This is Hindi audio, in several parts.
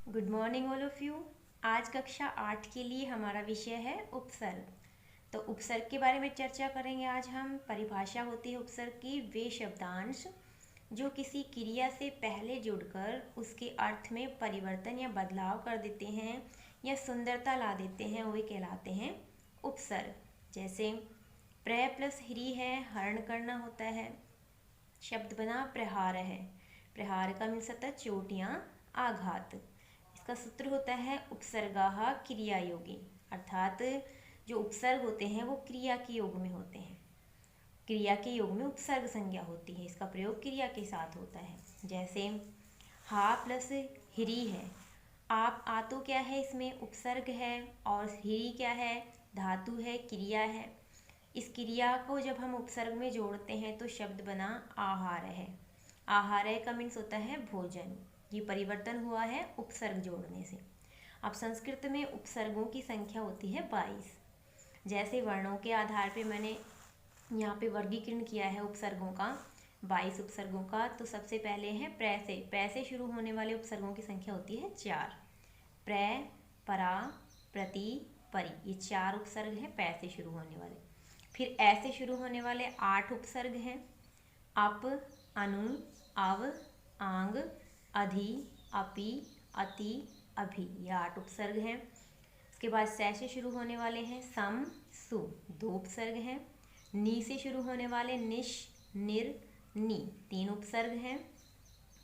Good morning all of you. आज कक्षा 8 के लिए हमारा विषय है उपसर्ग। तो उपसर्ग के बारे में चर्चा करेंगे। आज हम परिभाषा होती है उपसर्ग की वे शब्दांश जो किसी क्रिया से पहले जुड़कर उसके अर्थ में परिवर्तन या बदलाव कर देते हैं या सुंदरता ला देते हैं, वे कहलाते हैं उपसर्ग। जैसे प्र प्लस ह्री है, हरण करना होता है। शब्द बना प्रहार है। प्रहार का मीन्स होता है चोट या आघात। इसका सूत्र होता है उपसर्गाः क्रियायोगी, अर्थात जो उपसर्ग होते हैं वो क्रिया के योग में होते हैं। क्रिया के योग में उपसर्ग संज्ञा होती है, इसका प्रयोग क्रिया के साथ होता है। जैसे हा प्लस हिरी है। आप आ तो क्या है, इसमें उपसर्ग है, और हिरी क्या है, धातु है, क्रिया है। इस क्रिया को जब हम उपसर्ग में जोड़ते हैं तो शब्द बना आहार है। आहार का मीन्स होता है भोजन। ये परिवर्तन हुआ है उपसर्ग जोड़ने से। अब संस्कृत में उपसर्गों की संख्या होती है 22। जैसे वर्णों के आधार पे मैंने यहाँ पे वर्गीकरण किया है उपसर्गों का, 22 उपसर्गों का। तो सबसे पहले है प्र से शुरू होने वाले उपसर्गों की संख्या होती है 4। प्र, परा, प्रति, परि, ये 4 उपसर्ग हैं प्र से शुरू होने वाले। फिर ऐसे शुरू होने वाले 8 उपसर्ग हैं। अप, अनु, अव, आंग, अधि, अपि, अति, अभि, ये 8 उपसर्ग हैं। इसके बाद से शुरू होने वाले हैं सम, सु, 2 उपसर्ग हैं। नी से शुरू होने वाले निश, निर, नी, 3 उपसर्ग हैं।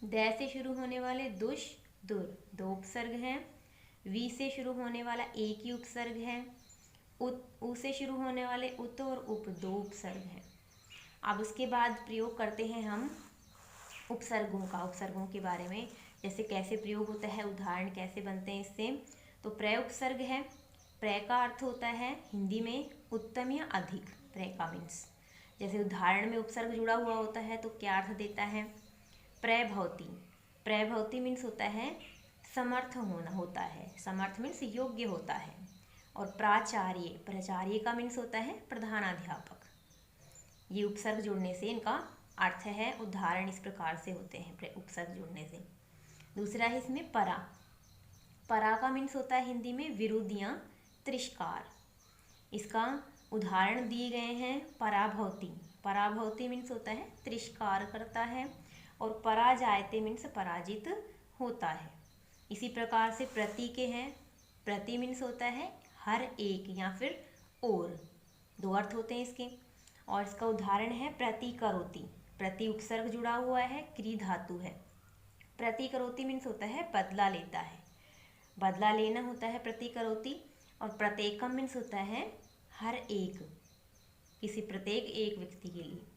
दै से शुरू होने वाले दुष, दुर, 2 उपसर्ग हैं। वी से शुरू होने वाला एक ही उपसर्ग है। उ से शुरू होने वाले उत और उप, 2 उपसर्ग हैं। अब उसके बाद प्रयोग करते हैं हम उपसर्गों का, उपसर्गों के बारे में, जैसे कैसे प्रयोग होता है, उदाहरण कैसे बनते हैं इससे। तो प्र उपसर्ग है। प्र का अर्थ होता है हिंदी में उत्तम या अधिक। प्र का मीन्स, जैसे उदाहरण में उपसर्ग जुड़ा हुआ होता है तो क्या अर्थ देता है, प्रभवती। प्रभवती मीन्स होता है समर्थ होना होता है, समर्थ मीन्स योग्य होता है। और प्राचार्य, प्राचार्य का मीन्स होता है प्रधानाध्यापक। ये उपसर्ग जुड़ने से इनका अर्थ है, उदाहरण इस प्रकार से होते हैं उपसर्ग जुड़ने से। दूसरा है इसमें परा। परा का मीन्स होता है हिंदी में विरुद्ध या तिरस्कार। इसका उदाहरण दिए गए हैं पराभवती। पराभवती मीन्स होता है तिरस्कार करता है, और पराजायते मीन्स पराजित होता है। इसी प्रकार से प्रति के हैं। प्रति मीन्स होता है हर एक या फिर और, 2 अर्थ होते हैं इसके। और इसका उदाहरण है प्रति करोति। प्रति उपसर्ग जुड़ा हुआ है, क्री धातु है। प्रति करोति मीन्स होता है बदला लेता है, बदला लेना होता है प्रति करोति। और प्रत्येकम मीन्स होता है हर एक, किसी प्रत्येक एक व्यक्ति के लिए।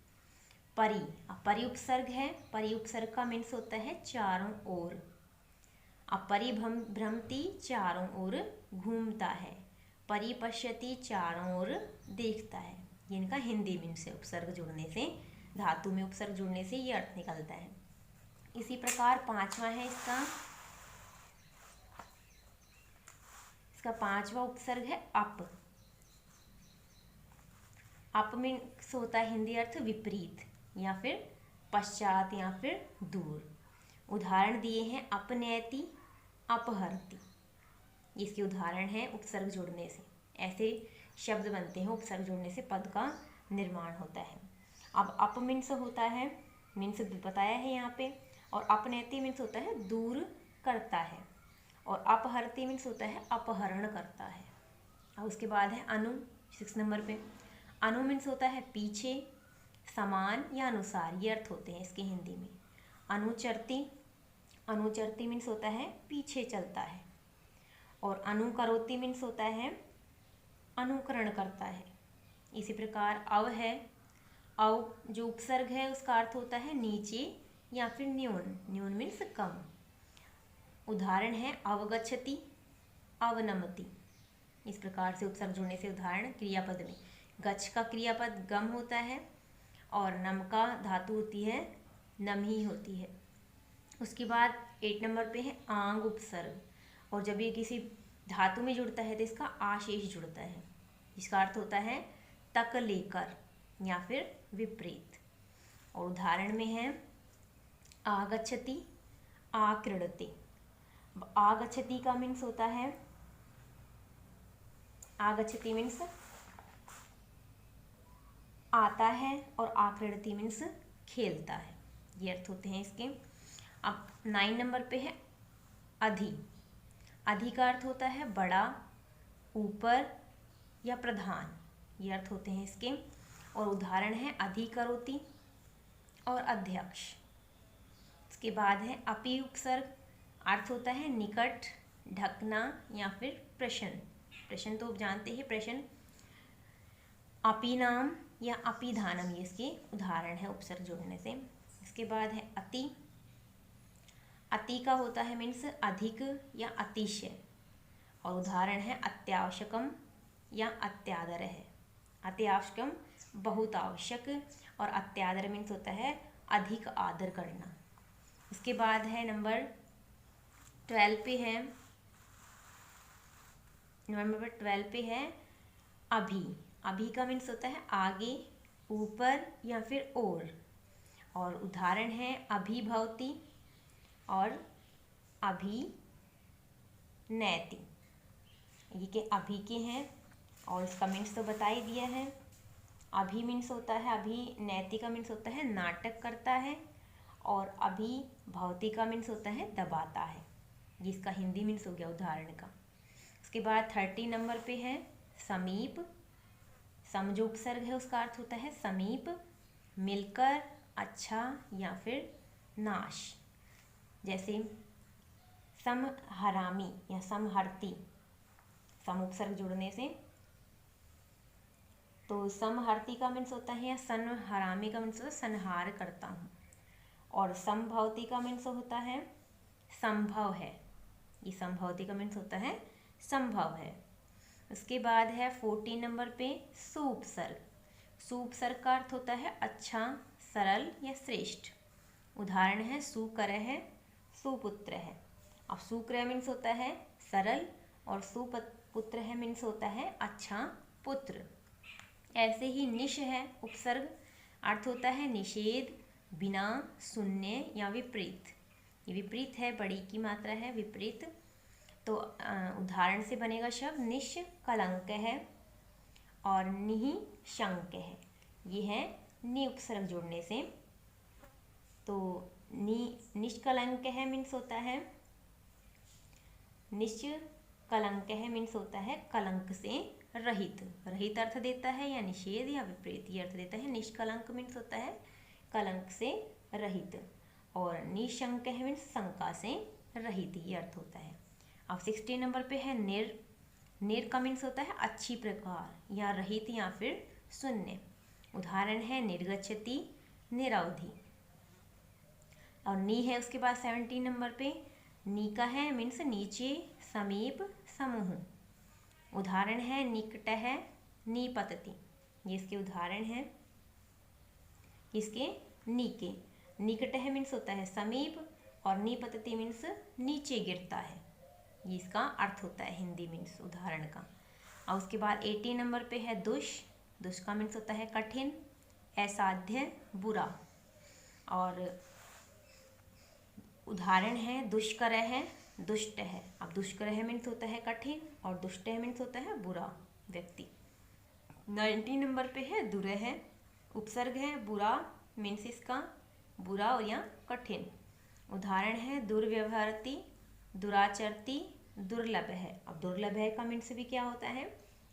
परि, अब परि उपसर्ग है। परि उपसर्ग का मीन्स होता है चारों ओर। अब परिभ्रमति, चारों ओर घूमता है। परिपश्यति, चारों ओर देखता है। ये इनका हिंदी मीन्स है। उपसर्ग जुड़ने से, धातु में उपसर्ग जुड़ने से ये अर्थ निकलता है। इसी प्रकार पांचवा है इसका पांचवा उपसर्ग है अप। अप मीन्स होता है हिंदी अर्थ विपरीत या फिर पश्चात या फिर दूर। उदाहरण दिए हैं अपनयति, अपहरति। इसके उदाहरण है उपसर्ग जुड़ने से। ऐसे शब्द बनते हैं, उपसर्ग जुड़ने से पद का निर्माण होता है। अब अप मीन्स होता है, मीन्स बताया है यहाँ पे। और अपनयति मीन्स होता है दूर करता है। और अपहरति मीन्स होता है अपहरण करता है। और उसके बाद है अनु, 6 नंबर पे। अनु मीन्स होता है पीछे, समान या अनुसार, ये अर्थ होते हैं इसके हिंदी में। अनुचरती, अनुचरती मीन्स होता है पीछे चलता है। और अनुकरोति मीन्स होता है अनुकरण करता है। इसी प्रकार अव है। अव जो उपसर्ग है उसका अर्थ होता है नीचे या फिर न्यून। न्यून मीन्स कम। उदाहरण है अवगच्छति, अवनमति। इस प्रकार से उपसर्ग जुड़ने से उदाहरण क्रियापद में गच्छ का क्रियापद गम होता है, और नम का धातु होती है नम ही होती है। उसके बाद 8 नंबर पे है आंग उपसर्ग। और जब ये किसी धातु में जुड़ता है तो इसका आशेष जुड़ता है, जिसका अर्थ होता है तक लेकर या फिर विपरीत। और उदाहरण में है आगच्छति, आक्रीडति। आगच्छति का मीन्स होता है, आगच्छति मीन्स आता है, और आक्रीडति मीन्स खेलता है। ये अर्थ होते हैं इसके। अब 9 नंबर पे है अधि। अधि का अर्थ होता है बड़ा, ऊपर या प्रधान। ये अर्थ होते हैं इसके। और उदाहरण है अधिकरोति और अध्यक्ष। इसके बाद है अपि उपसर्ग। अर्थ होता है निकट, ढकना या फिर प्रश्न। प्रश्न तो आप जानते हैं, प्रश्न। अपि नाम या अपिधानम, ये इसके उदाहरण है उपसर्ग जोड़ने से। इसके बाद है अति। अति का होता है मीन्स अधिक या अतिशय, और उदाहरण है अत्यावश्यकम या अत्यादर है। अत्यावश्यकम बहुत आवश्यक, और अत्यादर मीन्स होता है अधिक आदर करना। इसके बाद है नंबर 12 पे है, नंबर 12 पे है अभी। अभी का मीन्स होता है आगे, ऊपर या फिर और उदाहरण है अभिभवति और अभिनयति। ये के अभी के हैं, और इसका मीन्स तो बता ही दिया है। अभी मीन्स होता है, अभिनयति का मीन्स होता है नाटक करता है, और अभिभवति का मीन्स होता है दबाता है। ये इसका हिंदी मीन्स हो गया उदाहरण का। उसके बाद 30 नंबर पे है समीप। सम जो उपसर्ग है उसका अर्थ होता है समीप, मिलकर, अच्छा या फिर नाश। जैसे समहरामी या समहर्ती, सम उपसर्ग जुड़ने से। तो समहर्ती का मीन्स होता है, या संहरामी का मीन्स होता है संहार करता हूँ, और समभवती का मीन्स होता है संभव है। ये समभवती का मीन्स होता है संभव है। उसके बाद है 14 नंबर पे सुउपसर्ग। सुउपसर्ग का अर्थ होता है अच्छा, सरल या श्रेष्ठ। उदाहरण है सुकर है, सुपुत्र है। अब सुकर मीन्स होता है सरल, और सुपुत्र है मीन्स होता है अच्छा पुत्र। ऐसे ही निश है उपसर्ग। अर्थ होता है निषेध, बिना, शून्य या विपरीत। ये विपरीत है, बड़ी की मात्रा है, विपरीत। तो उदाहरण से बनेगा शब्द निष्कलंक है और निःशंक है। ये है नि उपसर्ग जोड़ने से। तो निष्कलंक है मीन्स होता है, निष्कलंक है मीन्स होता है कलंक से रहित। रहित अर्थ देता है, या निषेध या विपरीत ये अर्थ देता है। निष्कलंक मीन्स होता है कलंक से रहित, और निशंक है मीन्स शंका से रहित, ये अर्थ होता है। अब 16 नंबर पे है निर। निर का मीन्स होता है अच्छी प्रकार, या रहित या फिर शून्य। उदाहरण है निर्गच्छति, निरवधि। और नी है उसके बाद 17 नंबर पे। नी का है मीन्स नीचे, समीप, समूह। उदाहरण है निकट है, निपतति। ये इसके उदाहरण है। इसके नीके। निकट है मीन्स होता है समीप, और निपतति मीन्स नीचे गिरता है। ये इसका अर्थ होता है हिंदी मीन्स उदाहरण का। और उसके बाद 18 नंबर पे है दुष। दुष का मीन्स होता है कठिन, असाध्य, बुरा। और उदाहरण है दुष्कर है, दुष्ट है। अब दुष्कर है मीन्स होता है कठिन, और दुष्ट है मीन्स होता है बुरा व्यक्ति। 19 नंबर पे है दुरह है। उपसर्ग है, बुरा मीन्स इसका बुरा और या कठिन। उदाहरण है दुर्व्यवहारती, दुराचरती, दुर्लभ है। अब दुर्लभ है का मीन्स भी क्या होता है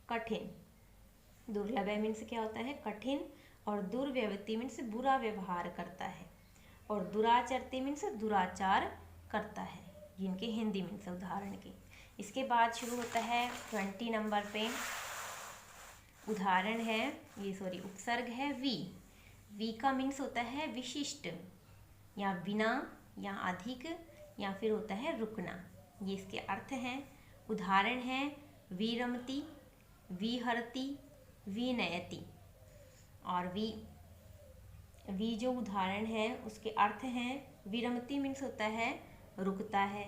कठिन। दुर्लभ है मीन्स क्या होता है कठिन, और दुर्व्यवती मीन्स बुरा व्यवहार करता है, और दुराचरती मीन्स दुराचार करता है। जिनके हिंदी मीन्स उदाहरण के। इसके बाद शुरू होता है 20 नंबर पे। उदाहरण है उपसर्ग है वी। वी का मीन्स होता है विशिष्ट, या बिना, या अधिक, या फिर होता है रुकना। ये इसके अर्थ हैं। उदाहरण है वीरमती, विहरती, विनयति। और वी जो उदाहरण है उसके अर्थ हैं विरमती मीन्स होता है रुकता है,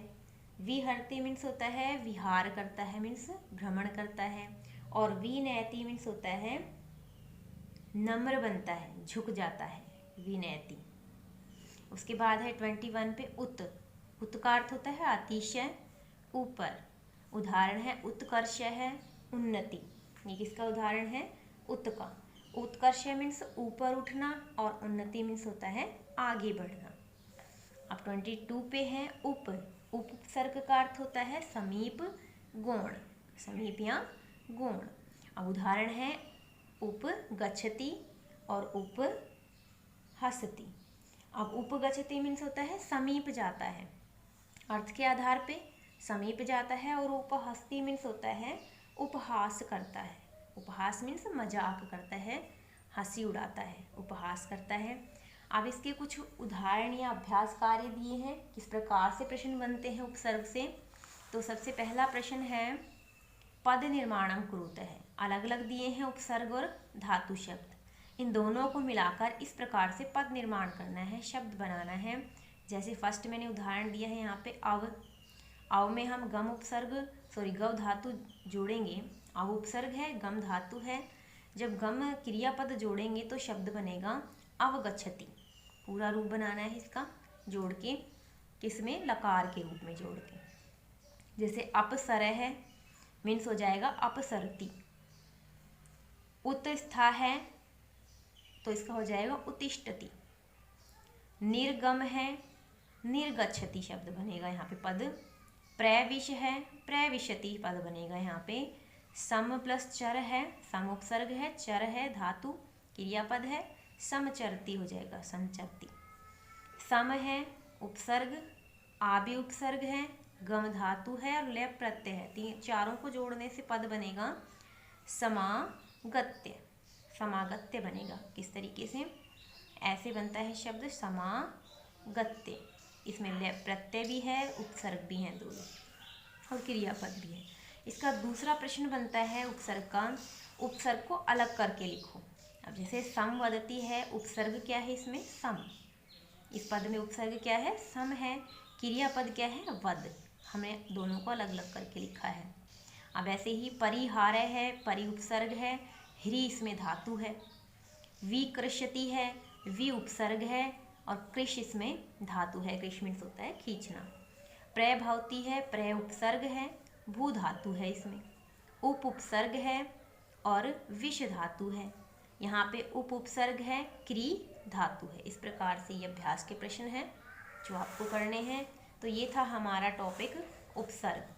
विहरती मीन्स होता है विहार करता है मीन्स भ्रमण करता है, और विनयति मीन्स होता है नम्र बनता है, झुक जाता है, विनयति। उसके बाद है 21 पे उत। उत का अर्थ होता है अतिशय, ऊपर। उदाहरण है उत्कर्ष है उन्नति। ये किसका उदाहरण है? उत का। उत्कर्ष मीन्स ऊपर उठना और उन्नति मीन्स होता है आगे बढ़ना। अब 22 पे है उप। उपसर्ग का अर्थ होता है समीप गौण, समीप या गौण। अब उदाहरण है उप गच्छति और उप हसति। अब उप गच्छति मीन्स होता है समीप जाता है, अर्थ के आधार पे समीप जाता है। और उपहसति मीन्स होता है उपहास करता है। उपहास मीन्स मजाक करता है, हंसी उड़ाता है, उपहास करता है। अब इसके कुछ उदाहरण या अभ्यास कार्य दिए हैं, किस प्रकार से प्रश्न बनते हैं उपसर्ग से। तो सबसे पहला प्रश्न है पद निर्माणम कुरुतः है। अलग अलग दिए हैं उपसर्ग और धातु शब्द, इन दोनों को मिलाकर इस प्रकार से पद निर्माण करना है, शब्द बनाना है। जैसे फर्स्ट मैंने उदाहरण दिया है यहाँ पे अव। अव में हम गम उपसर्ग गव धातु जोड़ेंगे। अव उपसर्ग है, गम धातु है। जब गम क्रियापद जोड़ेंगे तो शब्द बनेगा अवगच्छति। पूरा रूप बनाना है इसका जोड़ के, किसमें? लकार के रूप में जोड़ के। जैसे अपसर है मीन्स हो जाएगा अपसरती। उत्स्था है तो इसका हो जाएगा उत्तिष्ठति। निर्गम है निर्गच्छति शब्द बनेगा यहाँ पे पद। प्रविश है प्रविशति पद बनेगा यहाँ पे। सम प्लस चर है, सम उपसर्ग है, चर है धातु, क्रियापद है, समचरती हो जाएगा समचरती। सम है उपसर्ग, आबि उपसर्ग है, गम धातु है और लेप प्रत्यय है। तीन चारों को जोड़ने से पद बनेगा समागत्य। समागत्य बनेगा किस तरीके से? ऐसे बनता है शब्द समागत्य। इसमें लेप प्रत्यय भी है, उपसर्ग भी है दोनों, और क्रियापद भी है। इसका दूसरा प्रश्न बनता है उपसर्ग का, उपसर्ग को अलग करके लिखो। अब जैसे समवदति है, उपसर्ग क्या है इसमें? सम। इस पद में उपसर्ग क्या है? सम है। क्रियापद क्या है? वद। हमने दोनों को अलग अलग करके लिखा है। अब ऐसे ही परिहार है, परि उपसर्ग है, ह्री इसमें धातु है। विकृष्यति है, वि उपसर्ग है और कृष इसमें धातु है। कृष मीन्स होता है खींचना। प्रभवती है, प्र उपसर्ग है, भू धातु है इसमें। उप उपसर्ग है और विष धातु है। यहाँ पे उप उपसर्ग है, क्री धातु है। इस प्रकार से ये अभ्यास के प्रश्न हैं जो आपको करने हैं। तो ये था हमारा टॉपिक उपसर्ग।